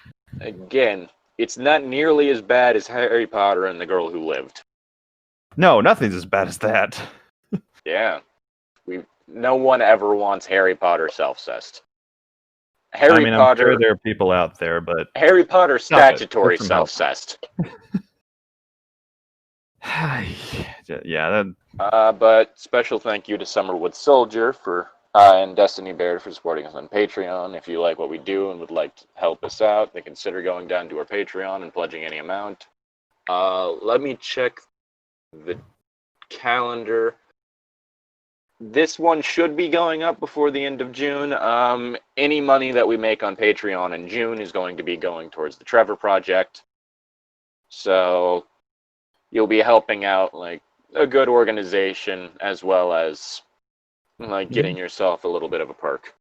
Again, it's not nearly as bad as Harry Potter and the Girl Who Lived. No, nothing's as bad as that. Yeah. No one ever wants Harry Potter self-cessed. Harry Potter. I'm sure there are people out there, but Harry Potter statutory self-cessed. Yeah. But special thank you to Summerwood Soldier and Destiny Bear for supporting us on Patreon. If you like what we do and would like to help us out, then consider going down to our Patreon and pledging any amount. Let me check the calendar. This one should be going up before the end of June. Any money that we make on Patreon in June is going to be going towards the Trevor Project. So you'll be helping out like a good organization as well as like getting yourself a little bit of a perk.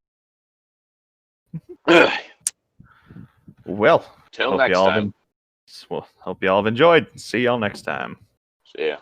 Well, till next time. Hope you all have enjoyed. See y'all next time. See ya.